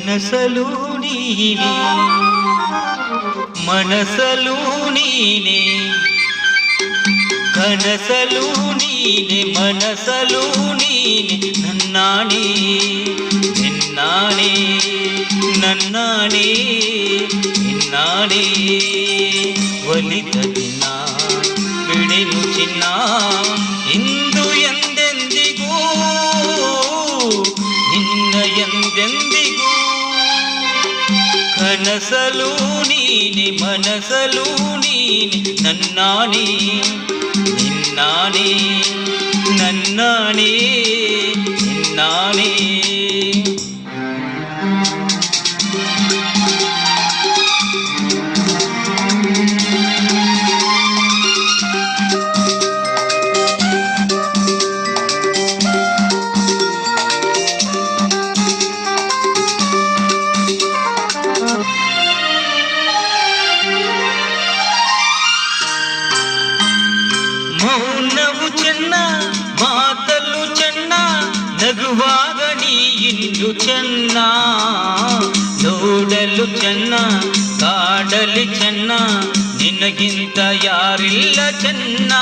ಕನಸಲು ನೀನೆ ಮನಸಲು ನೀನೆ ಕನಸಲು ನೀನೆ ಮನಸಲು ನೀನೆ ನನ್ನಾಣೆ ನಿನ್ನಾಣೆ ನನ್ನಾಣೆ ನಿನ್ನಾಣೆ ಒಲಿದ ದಿನ ಬಿಡೆನು ಚಿನ್ನ ಇಂದು ಎಂದೆಂದಿಗೂ ನಿನ್ನ ಎಂದೆಂದಿಗೂ ಕನಸಲು ನೀನೆ ಮನಸಲು ನೀನೆ ನನ್ನಾಣೆ ನಿನ್ನಾಣೆ ನನ್ನಾಣೆ ನಿನ್ನಾಣೆ ಮೌನವು ಚೆನ್ನ ಮಾತಲು ಚೆನ್ನ ನಗುವಾಗ ನೀ ಇಂದು ಚೆನ್ನ ನೋಡಲು ಚೆನ್ನ ಕಾಡಲಿ ಚೆನ್ನ ನಿನಗಿಂತ ಯಾರಿಲ್ಲ ಚೆನ್ನ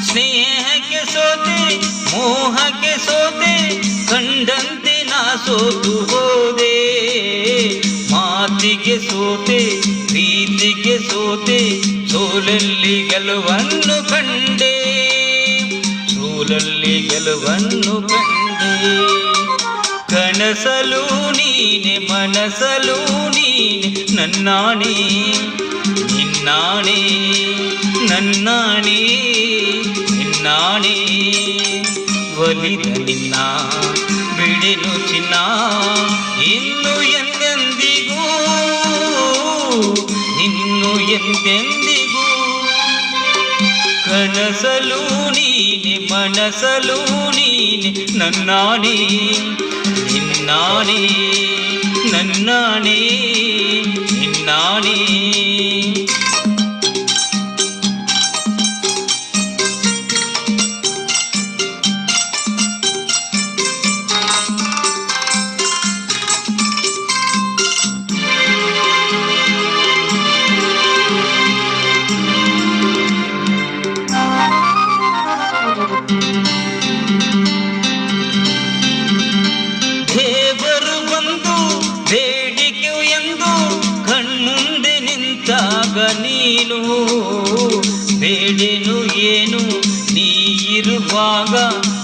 ಸ್ನೇಹಕ್ಕೆ ಸೋತೆ ಮೋಹಕ್ಕೆ ಸೋತೆ ಕಂಡಂತೆ ನಾ ಸೋತು ಹೋದೆ ಮಾತಿಗೆ ಸೋತೆ ಪ್ರೀತಿಗೆ ಸೋತೆ ಸೋಲಲ್ಲಿ ಗೆಲುವನ್ನು ಕಂಡೆ ಸೋಲಲ್ಲಿ ಗೆಲುವನ್ನು ಕಂಡೆ ಕನಸಲು ನೀನೆ ಮನಸಲು ನೀನೆ ನನ್ನಾಣೆ ನಿನ್ನಾಣೆ ನನ್ನಾಣೆ ನಿನ್ನಾಣೆ ಒಲಿದ ನಿನ್ನ ಬಿಡೆನು ಚಿನ್ನ ಇನ್ನು ಎಂದೆಂದಿಗೂ ಇನ್ನು ಎಂದೆಂದಿಗೂ ಕನಸಲು ನೀನೆ ಮನಸಲು ನೀನೆ ನನ್ನಾಣೆ ನಿನ್ನಾಣೆ ನನ್ನಾಣೆ ನಿನ್ನಾಣೆ ದೇವರು ಬಂದು ಬೇಡಿಕೆ ಎಂದು ಕಣ್ಮುಂದೆ ನಿಂತಾಗ ನೀನು ಬೇಡೇನು ಏನು ನೀ ಇರುವಾಗ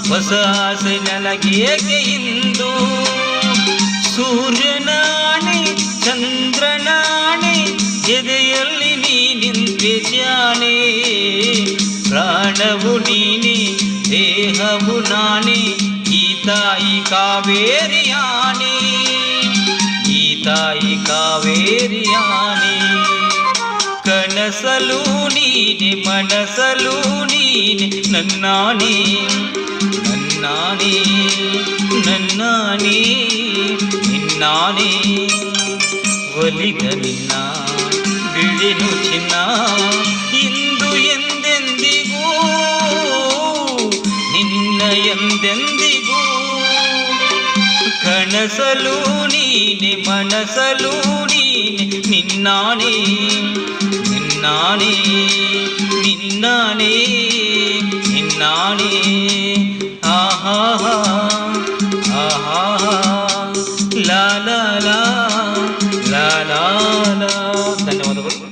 ಹೊಸ ಆಸೆ ನನಗೇಕೆ ಇಂದು ಸೂರ್ಯನಾಣೆ ಚಂದ್ರನಾಣೆ ಎದೆಯಲ್ಲಿ ನೀ ನಿಂತೆ ಜಾಣೆ ಪ್ರಾಣವು ನೀನೆ ದೇಹವು ನಾನೇ ಈ ತಾಯಿ ಕಾವೇರಿಯಾನೆ ಈ ತಾಯಿ ಕಾವೇರಿಯಾನೆ ಕನಸಲು ನೀನೆ ಮನಸಲು ನೀನೆ ನನ್ನಾಣೆ ನನ್ನಾಣೆ ನನ್ನಾಣೆ ನಿನ್ನಾಣೆ ಒಲಿದ ನಿನ್ನ ಬಿಡೆನು ಚಿನ್ನ ಇಂದು ಎಂದೆಂದಿಗೂ ನಿನ್ನ ಎಂದೆಂದಿಗೂ ಕನಸಲು ನೀನೆ ಮನಸಲು ನೀನೆ ನಿನ್ನಾಣೆ ನಿನ್ನಾಣೆ ನಿನ್ನಾಣೆ ನಿನ್ನಾಣೆ ಆಹಾ ಆಹಾ ಲಾ ಲಾ ಲಾ ಲಾ ಲಾ ಲಾ ಧನ್ಯವಾದಗಳು.